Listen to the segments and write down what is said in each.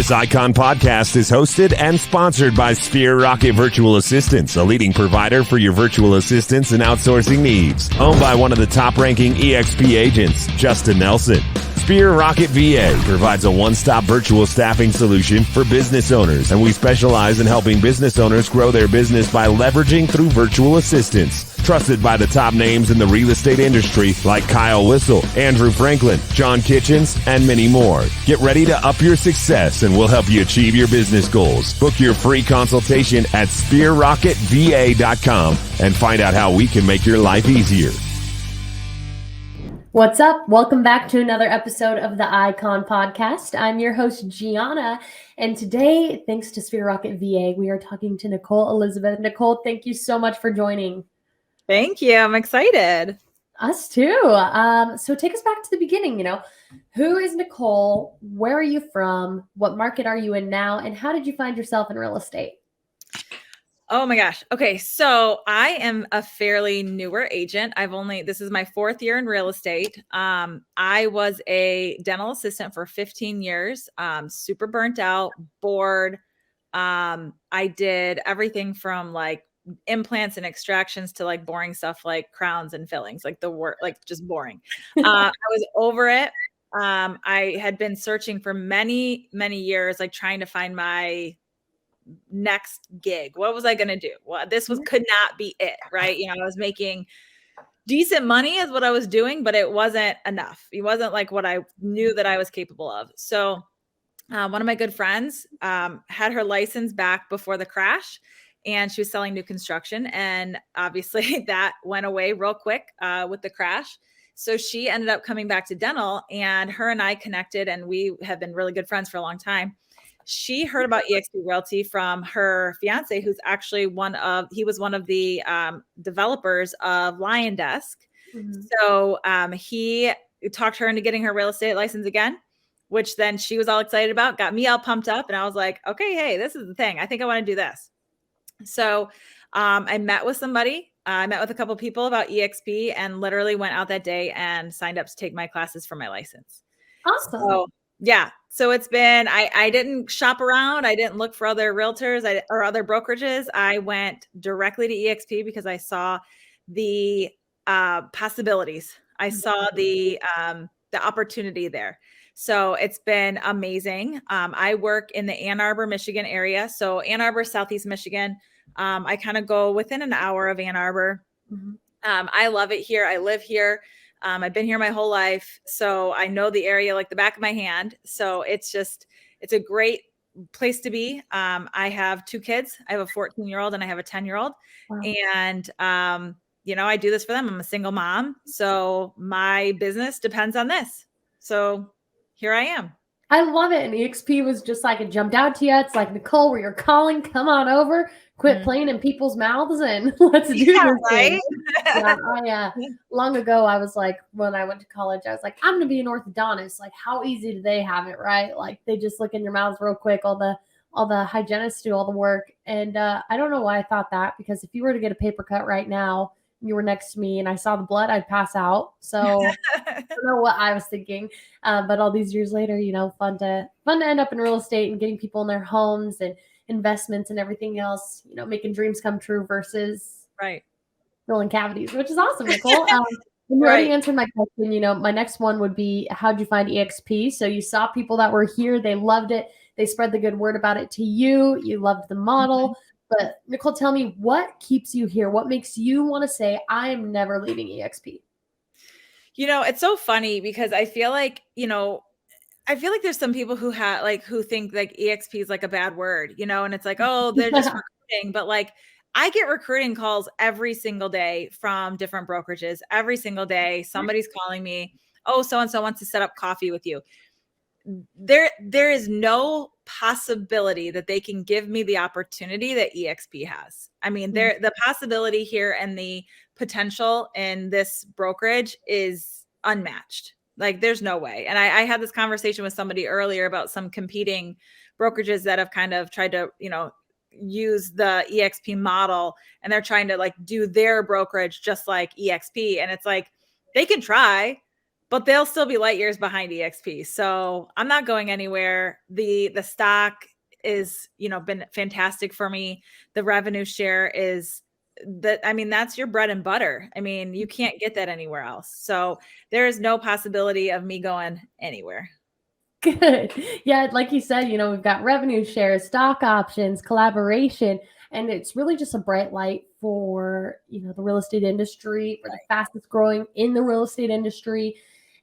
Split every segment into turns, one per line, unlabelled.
This Icon podcast is hosted and sponsored by Sphere Rocket Virtual Assistants, a leading provider for your virtual assistants and outsourcing needs. Owned by one of the top-ranking EXP agents, Justin Nelson. Sphere Rocket VA provides a one-stop virtual staffing solution for business owners, and we specialize in helping business owners grow their business by leveraging through virtual assistants. Trusted by the top names in the real estate industry like Kyle Whistle, Andrew Franklin, John Kitchens, and many more. Get ready to up your success and we'll help you achieve your business goals. Book your free consultation at sphererocketva.com and find out how we can make your life easier.
What's up? Welcome back to another episode of the Icon Podcast. I'm your host, Gianna, and today, thanks to Sphere Rocket VA, we are talking to Nicole Elizabeth. Nicole, thank you so much for joining.
Thank you. I'm excited.
Us too. So take us back to the beginning. Who is Nicole? Where are you from? What market are you in now? And how did you find yourself in real estate?
Oh my gosh. Okay. So I am a fairly newer agent. This is my 4th year in real estate. I was a dental assistant for 15 years, super burnt out, bored. I did everything from like implants and extractions to like boring stuff like crowns and fillings, like the work, like just boring. I was over it. I had been searching for many, many years, like trying to find my next gig. What was I going to do? Well, could not be it. Right. I was making decent money is what I was doing, but it wasn't enough. It wasn't like what I knew that I was capable of. So one of my good friends had her license back before the crash, and she was selling new construction. And obviously that went away real quick with the crash. So she ended up coming back to dental, and her and I connected, and we have been really good friends for a long time. She heard about EXP Realty from her fiance, who's actually he was one of the developers of Lion Desk. Mm-hmm. So he talked her into getting her real estate license again, which then she was all excited about, got me all pumped up. And I was like, okay, hey, this is the thing. I think I want to do this. So I met with somebody. I met with a couple of people about EXP and literally went out that day and signed up to take my classes for my license.
Awesome.
So, yeah. So it's been, I didn't shop around. I didn't look for other realtors or other brokerages. I went directly to EXP because I saw the possibilities. I saw the opportunity there. So it's been amazing. I work in the Ann Arbor, Michigan area. So Ann Arbor, Southeast Michigan. I kind of go within an hour of Ann Arbor. Mm-hmm. I love it here. I live here. I've been here my whole life. So I know the area like the back of my hand. So it's a great place to be. I have 2 kids. I have a 14-year-old and I have a 10-year-old. Wow. And, I do this for them. I'm a single mom. So my business depends on this. So here I am.
I love it. And EXP was just like, it jumped out to you. It's like, Nicole, where you're calling, come on over, quit playing in people's mouths and let's do this
right?
thing. Long ago, I was like, when I went to college, I was like, I'm going to be an orthodontist. Like, how easy do they have it, right? Like, they just look in your mouths real quick. All the hygienists do all the work. And I don't know why I thought that, because if you were to get a paper cut right now, you were next to me and I saw the blood, I'd pass out. So I don't know what I was thinking. But all these years later, fun to end up in real estate and getting people in their homes and investments and everything else, making dreams come true versus filling cavities, which is awesome, Nicole. You already answered my question. My next one would be, how'd you find EXP? So you saw people that were here. They loved it. They spread the good word about it to you. You loved the model. Mm-hmm. But Nicole, tell me, what keeps you here? What makes you want to say, I am never leaving EXP?
It's so funny because I feel like there's some people who think like EXP is like a bad word, and it's like, oh, they're just recruiting. But like, I get recruiting calls every single day from different brokerages. Every single day, somebody's calling me, oh, so-and-so wants to set up coffee with you. There is no possibility that they can give me the opportunity that EXP has. I mean, the possibility here and the potential in this brokerage is unmatched. Like, there's no way. And I had this conversation with somebody earlier about some competing brokerages that have kind of tried to, use the EXP model, and they're trying to like do their brokerage just like EXP. And it's like, they can try, but they'll still be light years behind EXP. So I'm not going anywhere. The stock is, been fantastic for me. The revenue share is that's your bread and butter. I mean, you can't get that anywhere else. So there is no possibility of me going anywhere.
Good. Yeah, like you said, we've got revenue shares, stock options, collaboration, and it's really just a bright light for, the real estate industry, for the fastest growing in the real estate industry.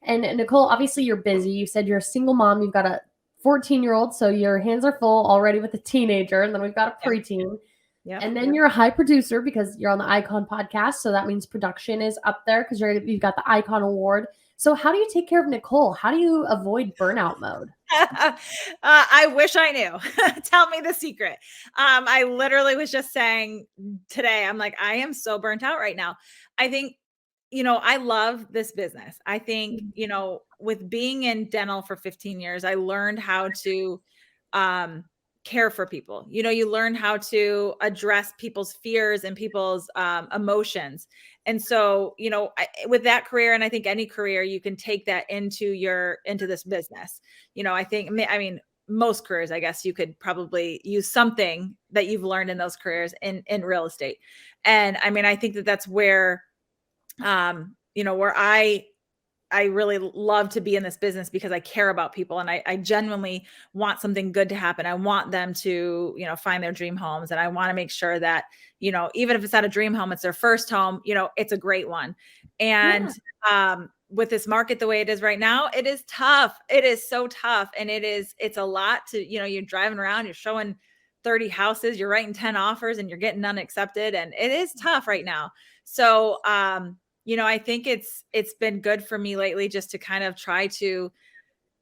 And Nicole, obviously you're busy. You said you're a single mom. You've got a 14-year-old, so your hands are full already with a teenager, and then we've got a preteen.
Yep.
And then you're a high producer because you're on the Icon podcast, so that means production is up there because you've got the Icon Award. So how do you take care of Nicole? How do you avoid burnout mode?
I wish I knew. Tell me the secret. I literally was just saying today, I'm like, I am so burnt out right now. I think, I love this business. I think, with being in dental for 15 years, I learned how to care for people. You learn how to address people's fears and people's emotions. And so, with that career, and I think any career, you can take that into this business. I mean, most careers, I guess you could probably use something that you've learned in those careers in real estate. And I mean, I think that that's where, where I really love to be in this business because I care about people and I genuinely want something good to happen. I want them to, find their dream homes. And I want to make sure that, even if it's not a dream home, it's their first home, it's a great one. And, with this market the way it is right now, it is tough. It is so tough. And it's a lot to, you're driving around, you're showing 30 houses, you're writing 10 offers and you're getting none accepted. And it is tough right now. So, I think it's been good for me lately just to kind of try to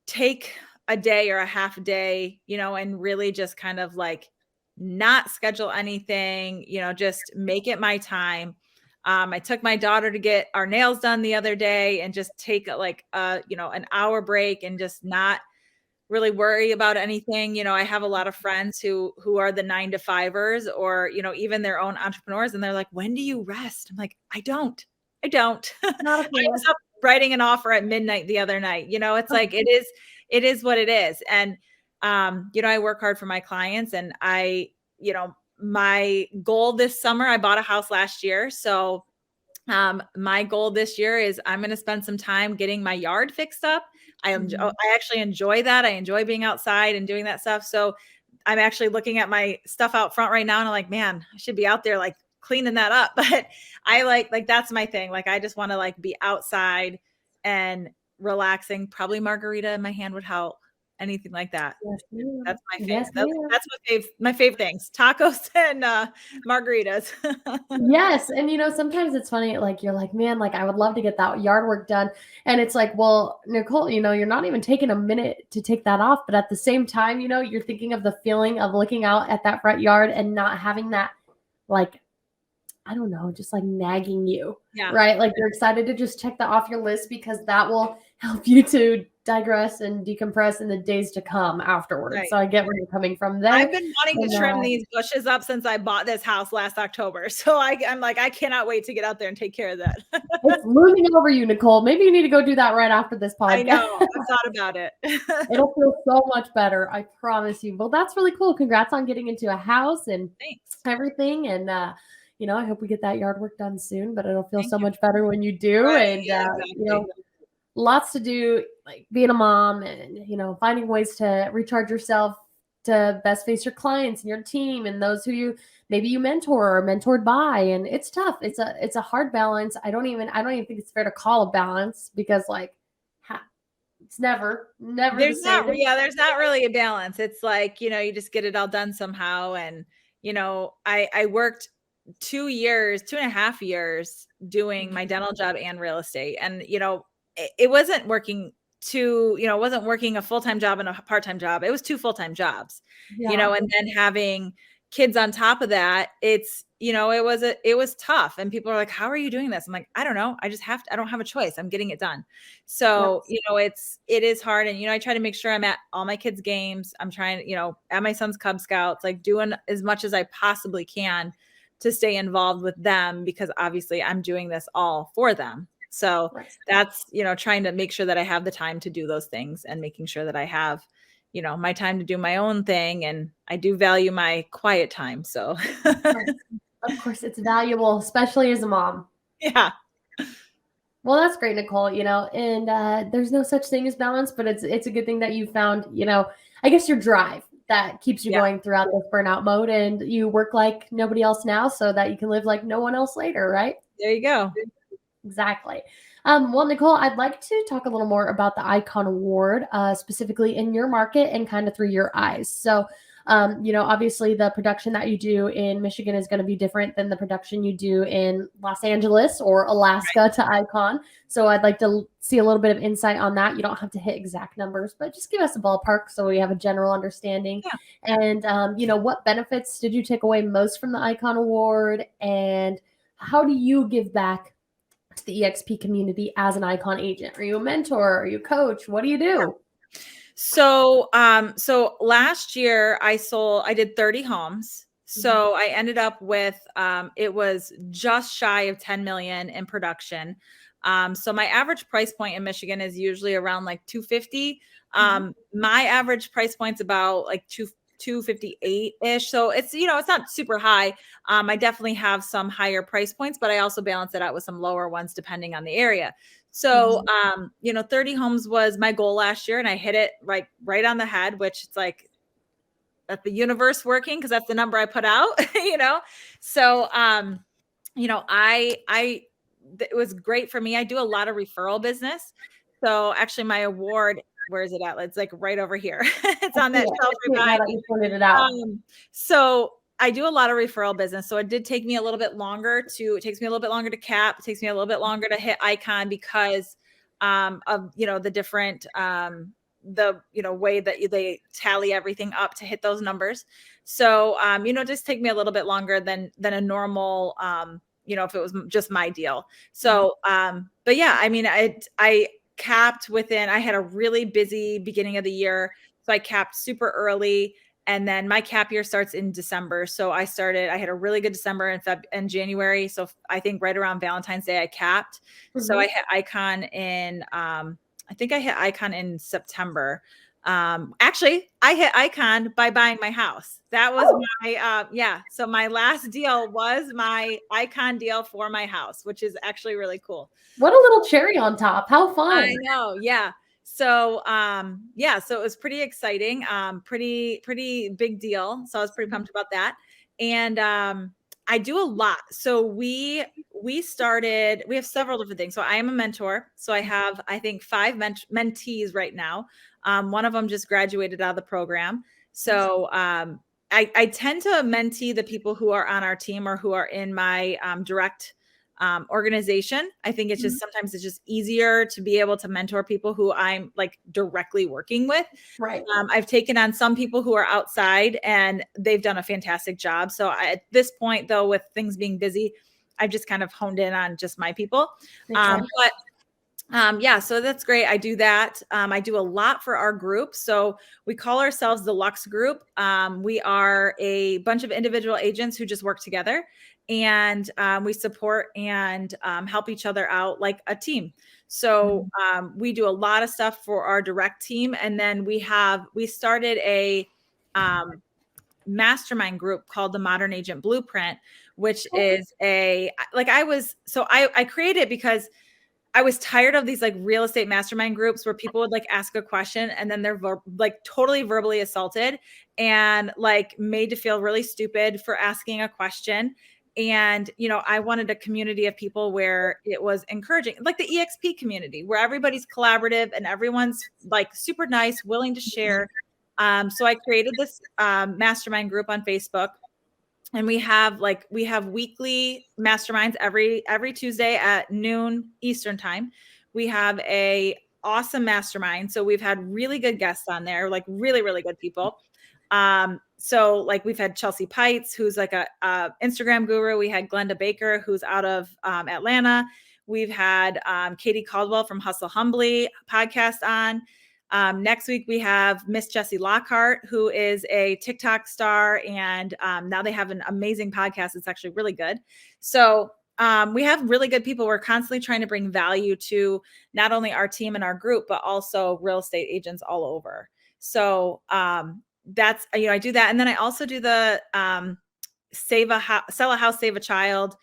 take a day or a half a day, and really just kind of like not schedule anything, just make it my time. I took my daughter to get our nails done the other day and just take an hour break and just not really worry about anything. I have a lot of friends who are the 9-to-5ers or, even their own entrepreneurs. And they're like, when do you rest? I'm like, I don't. I was up writing an offer at midnight the other night. It's like, it is what it is. And, I work hard for my clients and my goal this summer, I bought a house last year. So, my goal this year is I'm going to spend some time getting my yard fixed up. I actually enjoy that. I enjoy being outside and doing that stuff. So I'm actually looking at my stuff out front right now. And I'm like, man, I should be out there like cleaning that up. But I like, that's my thing. Like, I just want to like be outside and relaxing. Probably margarita in my hand would help. Anything like that.
Yes,
that's my favorite.
Yes,
that's my favorite things. Tacos and margaritas.
Yes. And sometimes it's funny, like you're like, man, like I would love to get that yard work done. And it's like, well, Nicole, you're not even taking a minute to take that off. But at the same time, you're thinking of the feeling of looking out at that front yard and not having that, like, I don't know, just like nagging you.
Yeah.
Right. Like you're excited to just check that off your list because that will help you to digress and decompress in the days to come afterwards.
Right.
So I get where you're coming from there.
I've been wanting to trim these bushes up since I bought this house last October. So I'm like, I cannot wait to get out there and take care of that.
It's looming over you, Nicole. Maybe you need to go do that right after this podcast.
I know. I thought about it.
It'll feel so much better. I promise you. Well, that's really cool. Congrats on getting into a house and everything. And, I hope we get that yard work done soon, but it'll feel much better when you do. Right, and, exactly. Lots to do, like being a mom and, finding ways to recharge yourself to best face your clients and your team and those who maybe you mentor or mentored by. And it's tough. It's a hard balance. I don't even think it's fair to call a balance because like it's never
there's not really a balance. It's like, you just get it all done somehow. And, I worked 2.5 years doing my dental job and real estate. And, it wasn't working it wasn't working a full-time job and a part-time job. It was 2 full-time jobs, and then having kids on top of that, it's, it was tough. And people are like, how are you doing this? I'm like, I don't know. I don't have a choice. I'm getting it done. So, it is hard. And, I try to make sure I'm at all my kids' games. I'm trying, at my son's Cub Scouts, like doing as much as I possibly can to stay involved with them because obviously I'm doing this all for them. So
Right.
that's, trying to make sure that I have the time to do those things and making sure that I have, my time to do my own thing. And I do value my quiet time. So
Right. Of course, it's valuable, especially as a mom.
yeah.
Well, that's great, Nicole. And there's no such thing as balance, but it's a good thing that you found, I guess your drive that keeps you
Yeah.
going throughout this burnout mode, and you work like nobody else now so that you can live like no one else later, right?
There you go.
Exactly. Well, Nicole, I'd like to talk a little more about the Icon Award, specifically in your market and kind of through your eyes. So, obviously the production that you do in Michigan is going to be different than the production you do in Los Angeles or Alaska to Icon. So I'd like to see a little bit of insight on that. You don't have to hit exact numbers, but just give us a ballpark so we have a general understanding.
Yeah.
And, what benefits did you take away most from the Icon Award? And how do you give back to the EXP community as an Icon agent? Are you a mentor? Are you a coach? What do you do?
So, so last year I did 30 homes. So I ended up with, it was just shy of 10 million in production. So my average price point in Michigan is usually around like 250. My average price point's about like 258-ish. So it's, it's not super high. I definitely have some higher price points, but I also balance it out with some lower ones depending on the area. So, 30 homes was my goal last year, and I hit it right on the head, which it's like that's the universe working, because that's the number I put out, So, it was great for me. I do a lot of referral business. So actually my award, where is it at? It's like right over here. It's on that shelf right
Now
behind
that
me.
you pointed it out.
So I do a lot of referral business. So it did take me a little bit longer it takes me a little bit longer to cap. It takes me a little bit longer to hit Icon because of, the different, way that they tally everything up to hit those numbers. So, just take me a little bit longer than a normal, if it was just my deal. So, but yeah, I mean, I capped I had a really busy beginning of the year. So I capped super early. And then my cap year starts in December. So I had a really good December and January. So I think right around Valentine's Day, I capped. So I hit Icon in, I think I hit Icon in September. Actually, I hit Icon by buying my house. That was my, so my last deal was my Icon deal for my house, which is actually really cool.
What a little cherry on top. How fun.
I know. Yeah. So, so it was pretty exciting. Pretty big deal. So I was pretty pumped about that. And, I do a lot. So we have several different things. So I am a mentor. So I have, I think 5 mentees right now. One of them just graduated out of the program. So, I tend to mentee the people who are on our team or who are in my, direct organization. I think it's just sometimes it's just easier to be able to mentor people who I'm like directly working with.
Right.
I've taken on some people who are outside and they've done a fantastic job. So at this point, though, with things being busy, I've just kind of honed in on just my people. So that's great. I do that. I do a lot for our group. So we call ourselves the Lux Group. We are a bunch of individual agents who just work together, and we support and help each other out like a team. So we do a lot of stuff for our direct team. And then we started a mastermind group called the Modern Agent Blueprint, which is I created it because I was tired of these like real estate mastermind groups where people would like ask a question and then they're like totally verbally assaulted and like made to feel really stupid for asking a question. And, I wanted a community of people where it was encouraging, like the EXP community, where everybody's collaborative and everyone's like super nice, willing to share. So I created this mastermind group on Facebook. And we have weekly masterminds every Tuesday at noon Eastern time. We have a awesome mastermind. So we've had really good guests on there, like really, really good people. So like we've had Chelsea Pites, who's like a Instagram guru. We had Glenda Baker, who's out of Atlanta. We've had Katie Caldwell from Hustle Humbly podcast on. Next week, we have Miss Jessie Lockhart, who is a TikTok star. And now they have an amazing podcast. It's actually really good. So we have really good people. We're constantly trying to bring value to not only our team and our group, but also real estate agents all over. So that's, I do that. And then I also do the sell a house, save a child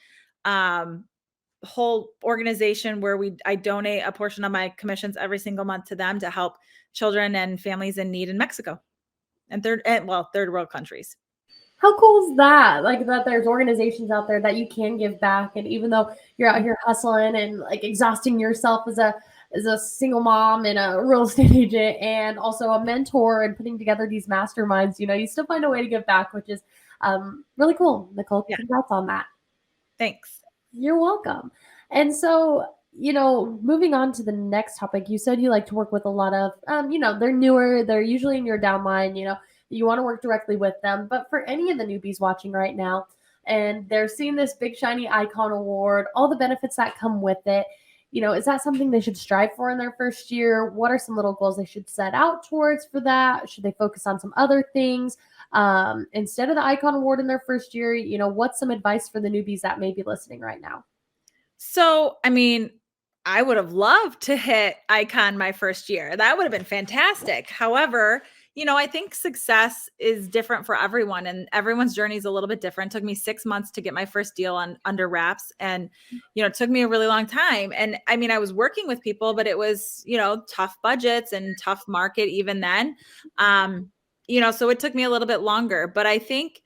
whole organization where I donate a portion of my commissions every single month to them to help children and families in need in Mexico and third world countries.
How cool is that? Like that there's organizations out there that you can give back. And even though you're out here hustling and like exhausting yourself as a single mom and a real estate agent and also a mentor and putting together these masterminds, you still find a way to give back, which is really cool. Nicole, congrats on that.
Thanks.
You're welcome. And so, moving on to the next topic, you said you like to work with a lot of, they're newer, they're usually in your downline, you want to work directly with them. But for any of the newbies watching right now, and they're seeing this big shiny icon award, all the benefits that come with it, is that something they should strive for in their first year? What are some little goals they should set out towards for that? Should they focus on some other things instead of the icon award in their first year? What's some advice for the newbies that may be listening right now?
So, I would have loved to hit icon my first year. That would have been fantastic. However, I think success is different for everyone and everyone's journey is a little bit different. It took me 6 months to get my first deal under wraps. And, it took me a really long time. And I was working with people, but it was, tough budgets and tough market even then. So it took me a little bit longer, but I think,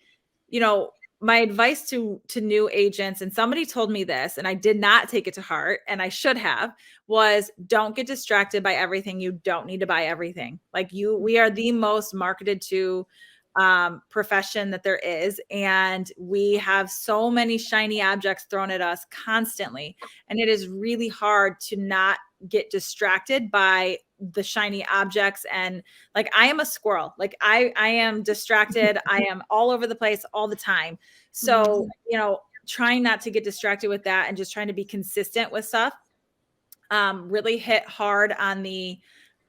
my advice to new agents, and somebody told me this and I did not take it to heart and I should have, was don't get distracted by everything. You don't need to buy everything. Like we are the most marketed to profession that there is. And we have so many shiny objects thrown at us constantly. And it is really hard to not get distracted by the shiny objects. And like, I am a squirrel. Like I am distracted. I am all over the place all the time. So, trying not to get distracted with that and just trying to be consistent with stuff, really hit hard on the,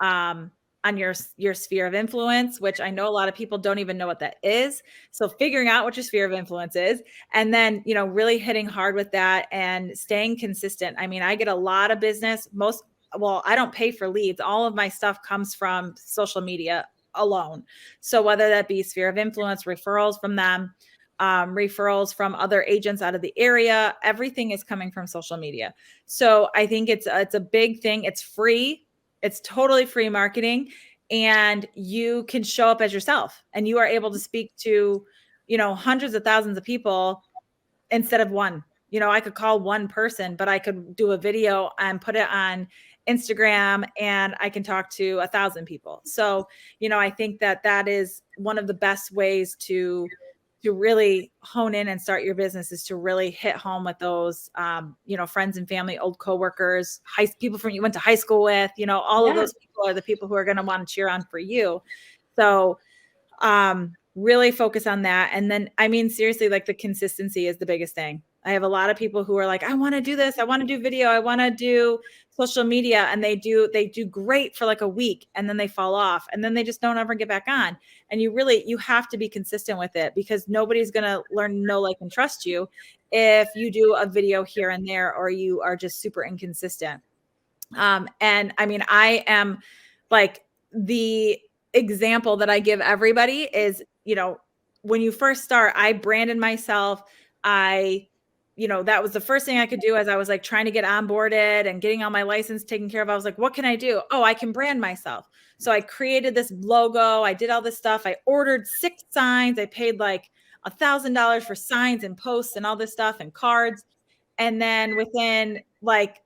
on your sphere of influence, which I know a lot of people don't even know what that is. So figuring out what your sphere of influence is, and then, really hitting hard with that and staying consistent. I get a lot of business. I don't pay for leads. All of my stuff comes from social media alone. So whether that be sphere of influence, referrals from them, referrals from other agents out of the area, everything is coming from social media. So I think it's a big thing. It's free. It's totally free marketing, and you can show up as yourself and you are able to speak to, hundreds of thousands of people instead of one. I could call one person, but I could do a video and put it on Instagram and I can talk to 1,000 people. So, I think that is one of the best ways to really hone in and start your business, is to really hit home with those, friends and family, old coworkers, people from you went to high school with, all of those people are the people who are going to want to cheer on for you. So, really focus on that. And then, seriously, like the consistency is the biggest thing. I have a lot of people who are like, I want to do this. I want to do video. I want to do social media. And they do great for like a week and then they fall off and then they just don't ever get back on. And you have to be consistent with it, because nobody's going to learn, know, like, and trust you if you do a video here and there, or you are just super inconsistent. I am like, the example that I give everybody is, when you first start, I branded myself. That was the first thing I could do as I was like trying to get onboarded and getting all my license taken care of. I was like, what can I do? Oh, I can brand myself. So I created this logo. I did all this stuff. I ordered 6 signs. I paid like $1,000 for signs and posts and all this stuff and cards. And then within like,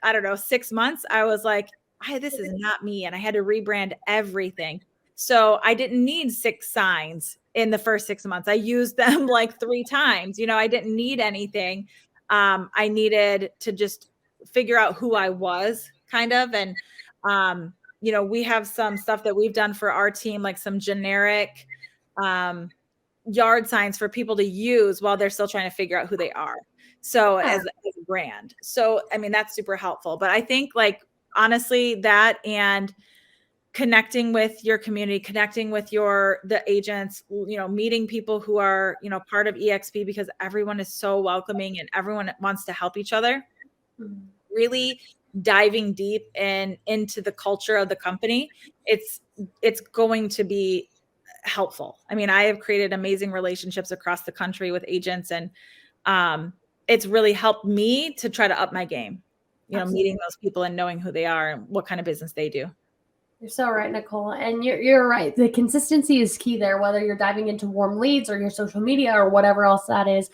I don't know, 6 months, I was like, this is not me. And I had to rebrand everything. So I didn't need 6 signs in the first 6 months. I used them like 3 times. I didn't need anything. I needed to just figure out who I was, kind of. And, we have some stuff that we've done for our team, like some generic yard signs for people to use while they're still trying to figure out who they are. So as a brand. So, that's super helpful. But I think, like, honestly, that and connecting with your community, connecting with the agents, meeting people who are, part of EXP, because everyone is so welcoming and everyone wants to help each other.
Mhm.
Really diving deep into the culture of the company, it's going to be helpful. I mean, I have created amazing relationships across the country with agents, and it's really helped me to try to up my game,
Absolutely.
meeting those people and knowing who they are and what kind of business they do.
You're so right, Nicole. And you're right. The consistency is key there, whether you're diving into warm leads or your social media or whatever else that is.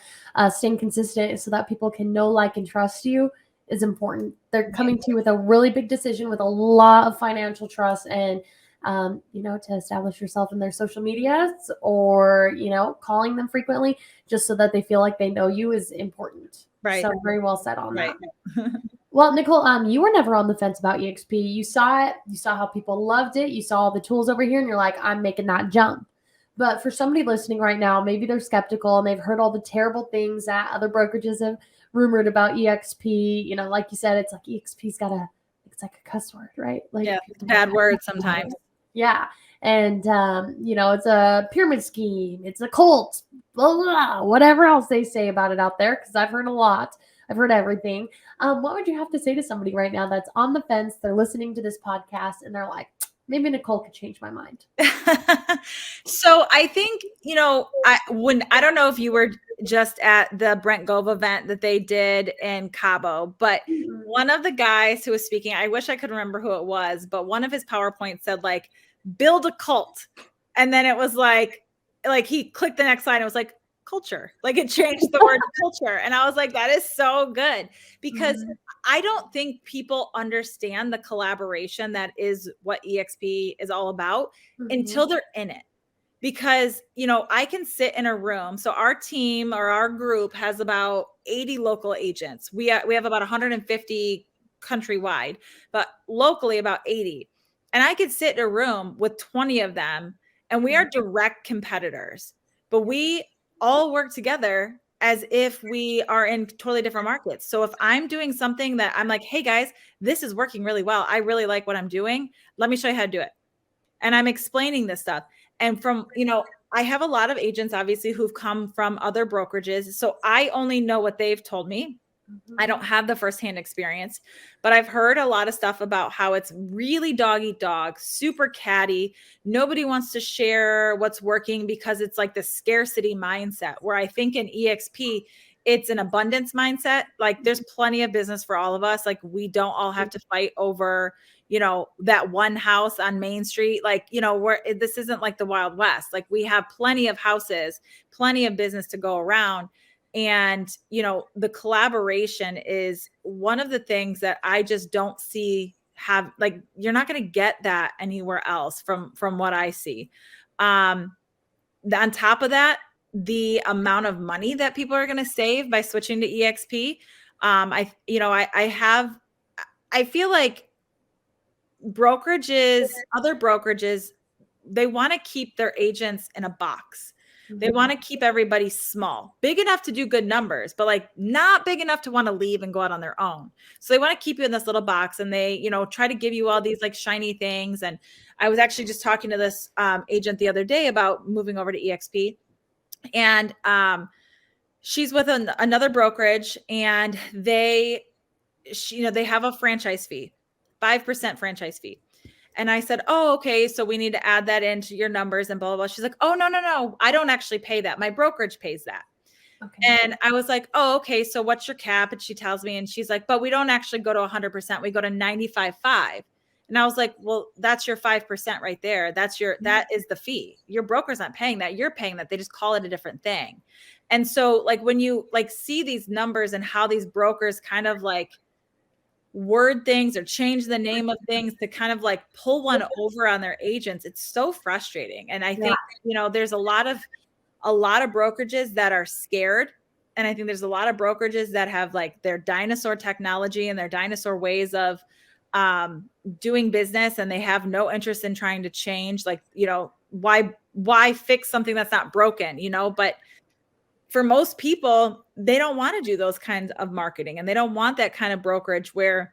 Staying consistent so that people can know, like, and trust you is important. They're coming to you with a really big decision with a lot of financial trust, and to establish yourself in their social medias, or calling them frequently just so that they feel like they know you is important.
Right.
So very well said on
Right.
that. Well, Nicole, you were never on the fence about EXP. You saw it. You saw how people loved it. You saw all the tools over here, and you're like, I'm making that jump. But for somebody listening right now, maybe they're skeptical and they've heard all the terrible things that other brokerages have rumored about EXP. Like you said, it's like EXP's it's like a cuss word, right? Like,
yeah, bad words sometimes.
Yeah. And, it's a pyramid scheme. It's a cult, blah, blah, blah, whatever else they say about it out there, because I've heard a lot. I've heard everything. What would you have to say to somebody right now that's on the fence? They're listening to this podcast and they're like, maybe Nicole could change my mind.
So I think, I don't know if you were just at the Brent Gove event that they did in Cabo, but one of the guys who was speaking, I wish I could remember who it was, but one of his PowerPoints said, like, build a cult. And then it was like he clicked the next line. It was like, culture. Like, it changed the word culture. And I was like, that is so good, because I don't think people understand the collaboration that is what EXP is all about until they're in it. Because, I can sit in a room. So our team or our group has about 80 local agents. We have about 150 countrywide, but locally about 80. And I could sit in a room with 20 of them, and we are direct competitors, but we all work together as if we are in totally different markets. So if I'm doing something that I'm like, hey guys, this is working really well, I really like what I'm doing, let me show you how to do it. And I'm explaining this stuff. And from, I have a lot of agents, obviously, who've come from other brokerages. So I only know what they've told me. I don't have the firsthand experience, but I've heard a lot of stuff about how it's really dog eat dog, super catty. Nobody wants to share what's working because it's like the scarcity mindset, where I think in EXP, it's an abundance mindset. Like, there's plenty of business for all of us. Like, we don't all have to fight over, that one house on Main Street. Like, this isn't like the Wild West. Like, we have plenty of houses, plenty of business to go around. And, the collaboration is one of the things that I just don't see you're not going to get that anywhere else from what I see. On top of that, the amount of money that people are going to save by switching to EXP. I feel like other brokerages, they want to keep their agents in a box. They want to keep everybody small, big enough to do good numbers, but like not big enough to want to leave and go out on their own. So they want to keep you in this little box, and they, try to give you all these like shiny things. And I was actually just talking to this agent the other day about moving over to EXP, and she's with another brokerage, and they have a franchise fee, 5% franchise fee. And I said, oh, okay, so we need to add that into your numbers and blah, blah, blah. She's like, oh, no. I don't actually pay that. My brokerage pays that. Okay. And I was like, oh, okay, so what's your cap? And she tells me, and she's like, but we don't actually go to 100%. We go to 95.5. And I was like, well, that's your 5% right there. That is the fee. Your broker's not paying that. You're paying that. They just call it a different thing. And so like, when you like see these numbers and how these brokers kind of like word things or change the name of things to kind of like pull one over on their agents, it's so frustrating. And I think, there's a lot of brokerages that are scared. And I think there's a lot of brokerages that have like their dinosaur technology and their dinosaur ways of doing business. And they have no interest in trying to change, like, why fix something that's not broken, but for most people, they don't want to do those kinds of marketing, and they don't want that kind of brokerage where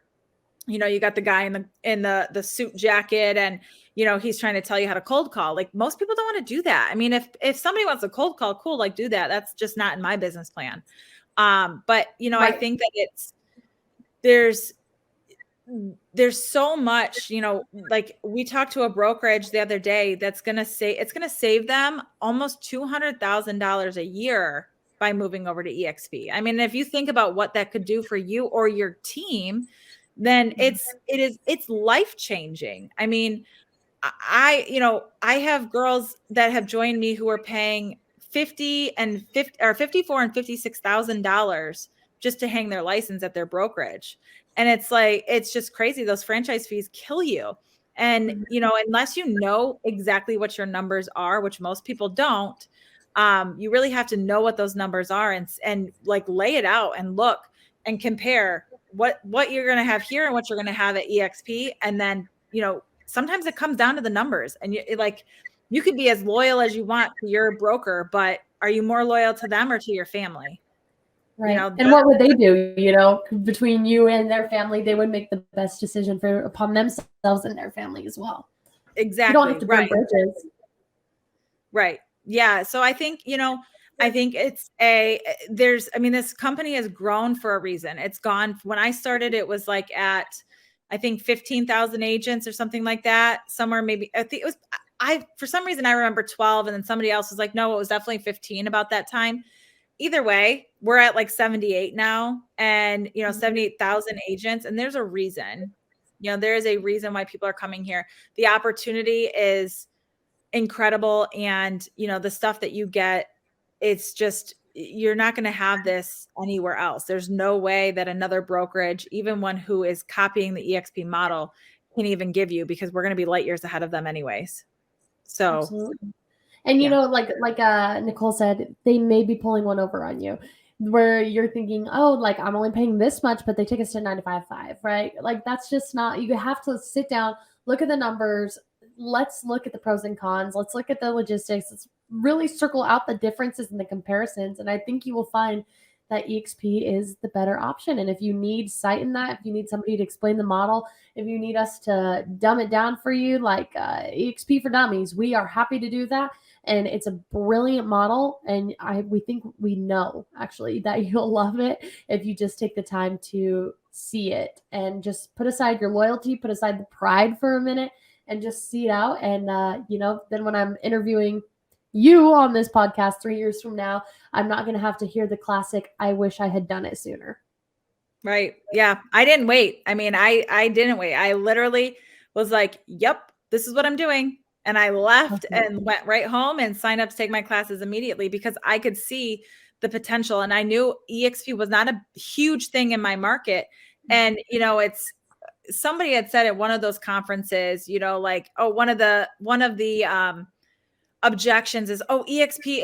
you got the guy in the suit jacket, and he's trying to tell you how to cold call. Like, most people don't want to do that. I mean, if somebody wants a cold call, cool, like, do that. That's just not in my business plan. But I
Right.
think that there's so much, like, we talked to a brokerage the other day that's going to say it's going to save them almost $200,000 a year by moving over to EXP. I mean, if you think about what that could do for you or your team, then it's life changing. I mean, I have girls that have joined me who are paying 50 and 50 or 54 and $56,000 just to hang their license at their brokerage. And it's like, it's just crazy. Those franchise fees kill you. And, unless you know exactly what your numbers are, which most people don't, you really have to know what those numbers are and like lay it out and look and compare what you're going to have here and what you're going to have at EXP. And then, sometimes it comes down to the numbers, and you could be as loyal as you want to your broker, but are you more loyal to them or to your family?
Right. And what would they do? Between you and their family, they would make the best decision upon themselves and their family as well.
Exactly.
You don't have to burn bridges.
Right. Yeah. So I think, I think this company has grown for a reason. It's gone. When I started, it was like at, I think 15,000 agents or something like that. Somewhere, maybe, I think it was, for some reason I remember 12, and then somebody else was like, no, it was definitely 15 about that time. Either way, we're at like 78 now, and 78,000 agents. And there's a reason, there is a reason why people are coming here. The opportunity is incredible. And, the stuff that you get, it's just, you're not going to have this anywhere else. There's no way that another brokerage, even one who is copying the EXP model, can even give you, because we're going to be light years ahead of them anyways. So,
absolutely. And like Nicole said, they may be pulling one over on you, where you're thinking, oh, like, I'm only paying this much, but they take us to 9-to-5, right? Like, that's just not. You have to sit down, look at the numbers. Let's look at the pros and cons. Let's look at the logistics. Let's really circle out the differences and the comparisons. And I think you will find that EXP is the better option. And if you need sight in that, if you need somebody to explain the model, if you need us to dumb it down for you, like EXP for Dummies, we are happy to do that. And it's a brilliant model. And we think we know actually that you'll love it if you just take the time to see it and just put aside your loyalty, put aside the pride for a minute, and just see it out. And, then when I'm interviewing you on this podcast 3 years from now, I'm not going to have to hear the classic, I wish I had done it sooner.
Right. Yeah. I didn't wait. I mean, I didn't wait. I literally was like, yep, this is what I'm doing. And I left and went right home and signed up to take my classes immediately, because I could see the potential. And I knew EXP was not a huge thing in my market. And, it's, somebody had said at one of those conferences, like, oh, one of the objections is, oh, EXP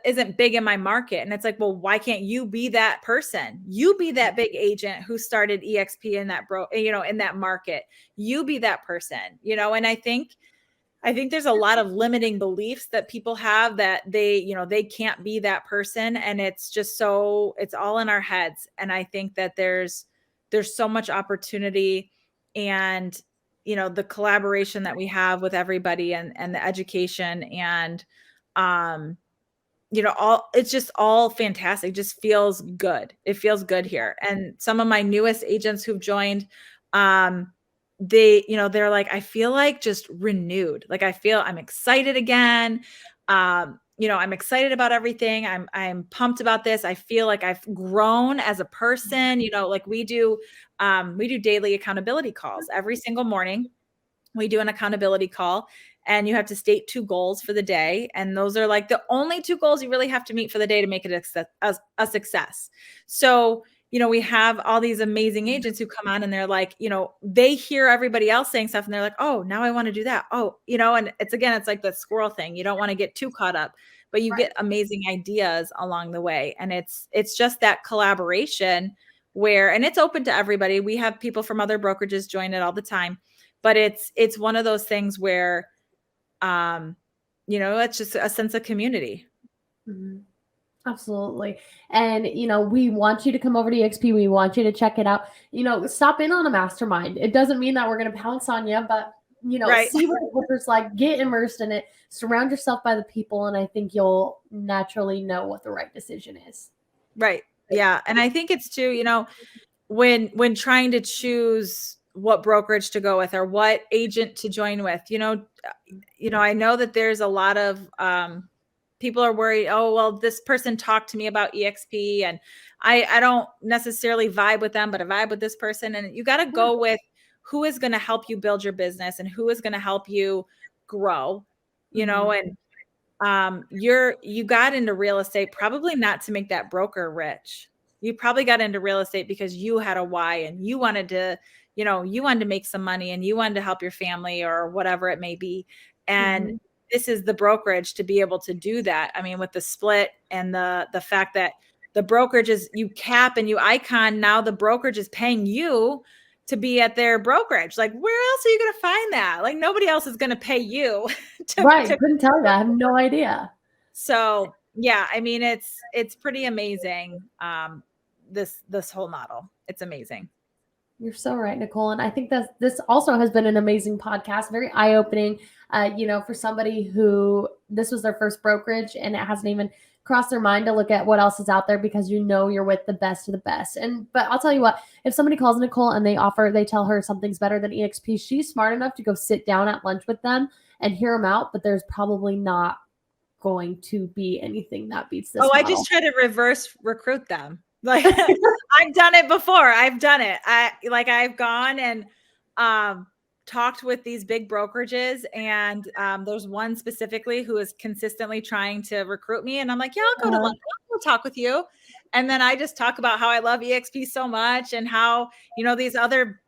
isn't big in my market. And it's like, well, why can't you be that person? You be that big agent who started EXP in that in that market. You be that person, and I think there's a lot of limiting beliefs that people have, that they can't be that person. And it's just it's all in our heads. And I think that there's so much opportunity, and the collaboration that we have with everybody, and the education, and it's just all fantastic. It just feels good. It feels good here. And some of my newest agents who've joined, they're like, I feel like just renewed. Like, I'm excited again. I'm excited about everything. I'm pumped about this. I feel like I've grown as a person. Like, we do daily accountability calls every single morning. We do an accountability call, and you have to state 2 goals for the day. And those are like the only 2 goals you really have to meet for the day to make it a success. So, we have all these amazing agents who come on, and they're like, they hear everybody else saying stuff, and they're like, oh, now I want to do that. Oh, and it's like the squirrel thing. You don't want to get too caught up, but you get amazing ideas along the way. And it's just that collaboration and it's open to everybody. We have people from other brokerages join it all the time, but it's one of those things where, it's just a sense of community.
Mm-hmm. Absolutely. And, we want you to come over to EXP. We want you to check it out. Stop in on a mastermind. It doesn't mean that we're going to pounce on you, but,
Right.
see what it's like, get immersed in it, surround yourself by the people. And I think you'll naturally know what the right decision is.
Right. Yeah. And I think it's too, when trying to choose what brokerage to go with or what agent to join with, I know that there's a lot of, people are worried, oh, well, this person talked to me about EXP and I don't necessarily vibe with them, but I vibe with this person. And you got to go with who is going to help you build your business and who is going to help you grow, and you got into real estate probably not to make that broker rich. You probably got into real estate because you had a why and you wanted to, make some money and you wanted to help your family or whatever it may be. And this is the brokerage to be able to do that. I mean, with the split and the fact that the brokerage is, you cap and you icon, now the brokerage is paying you to be at their brokerage. Like, where else are you going to find that? Like, nobody else is going to pay you.
Couldn't tell you. I have no idea.
So yeah, I mean, it's pretty amazing. This whole model, it's amazing.
You're so right, Nicole. And I think that this also has been an amazing podcast, very eye-opening, for somebody who this was their first brokerage and it hasn't even crossed their mind to look at what else is out there because you're with the best of the best. But I'll tell you what, if somebody calls Nicole and they tell her something's better than EXP, she's smart enough to go sit down at lunch with them and hear them out, but there's probably not going to be anything that beats this model.
I just try to reverse recruit them. Like I've done it before. I've done it. I've gone and talked with these big brokerages and there's one specifically who is consistently trying to recruit me. And I'm like, yeah, I'll go to lunch. I'll talk with you. And then I just talk about how I love EXP so much and how, these other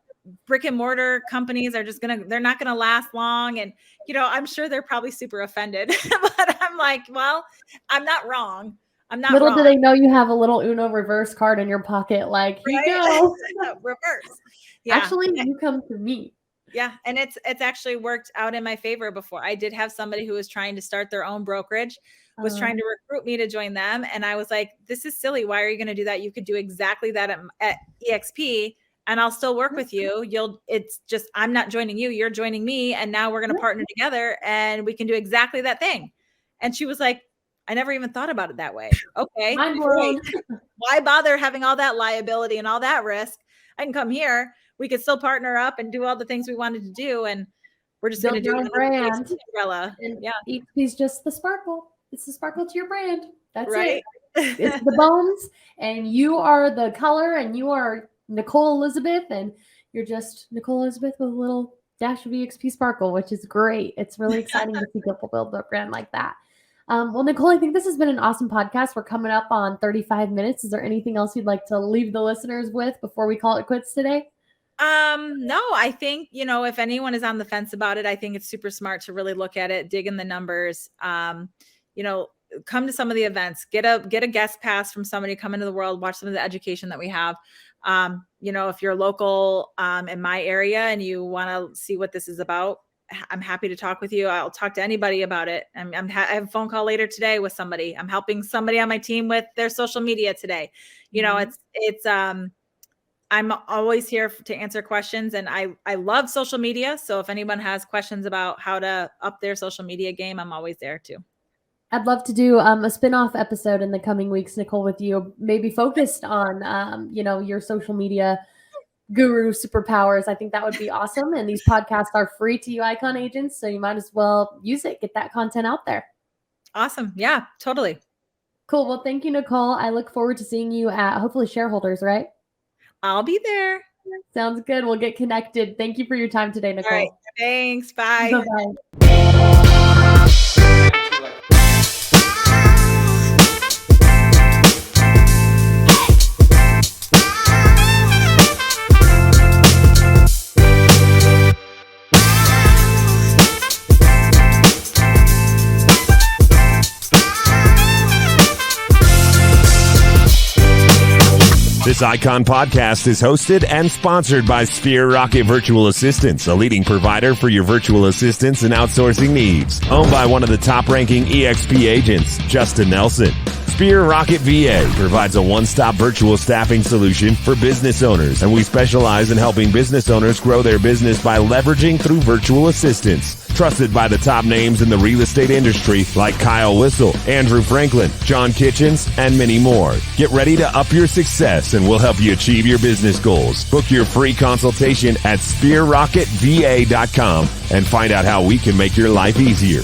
brick and mortar companies are they're not going to last long. And, I'm sure they're probably super offended, but I'm like, well, I'm not wrong. I'm not
Little
wrong.
do they know you have a little Uno reverse card in your pocket. Like, here you go.
Reverse. Yeah.
Actually, you come to me.
Yeah. And it's actually worked out in my favor before. I did have somebody who was trying to start their own brokerage, was trying to recruit me to join them. And I was like, this is silly. Why are you going to do that? You could do exactly that at EXP and I'll still work with you. It's just, I'm not joining you. You're joining me. And now we're going to partner together and we can do exactly that thing. And she was like, I never even thought about it that way. Okay. Why bother having all that liability and all that risk? I can come here. We could still partner up and do all the things we wanted to do. And we're just going to do it
brand
umbrella.
Yeah. EXP's just the sparkle. It's the sparkle to your brand. That's
right.
It. It's the bones and you are the color and you are Nicole Elizabeth and you're just Nicole Elizabeth with a little dash of EXP sparkle, which is great. It's really exciting to see people build their brand like that. Well, Nicole, I think this has been an awesome podcast. We're coming up on 35 minutes. Is there anything else you'd like to leave the listeners with before we call it quits today?
No, I think, if anyone is on the fence about it, I think it's super smart to really look at it, dig in the numbers, come to some of the events, get a guest pass from somebody, come into the world, watch some of the education that we have. If you're local, in my area and you want to see what this is about, I'm happy to talk with you. I'll talk to anybody about it. I have a phone call later today with somebody. I'm helping somebody on my team with their social media today. I'm always here to answer questions and I love social media. So if anyone has questions about how to up their social media game, I'm always there too.
I'd love to do a spin-off episode in the coming weeks, Nicole, with you, maybe focused on, your social media guru superpowers. I think that would be awesome. And these podcasts are free to you icon agents. So you might as well use it, get that content out there.
Awesome. Yeah, totally.
Cool. Well, thank you, Nicole. I look forward to seeing you at hopefully Shareholders, right?
I'll be there.
Sounds good. We'll get connected. Thank you for your time today, Nicole.
All right. Thanks. Bye.
Bye-bye.
This Icon podcast is hosted and sponsored by Sphere Rocket Virtual Assistants, a leading provider for your virtual assistants and outsourcing needs. Owned by one of the top-ranking EXP agents, Justin Nelson. Sphere Rocket VA provides a one-stop virtual staffing solution for business owners, and we specialize in helping business owners grow their business by leveraging through virtual assistants. Trusted by the top names in the real estate industry like Kyle Whistle, Andrew Franklin, John Kitchens, and many more. Get ready to up your success, and we'll help you achieve your business goals. Book your free consultation at SphereRocketVA.com and find out how we can make your life easier.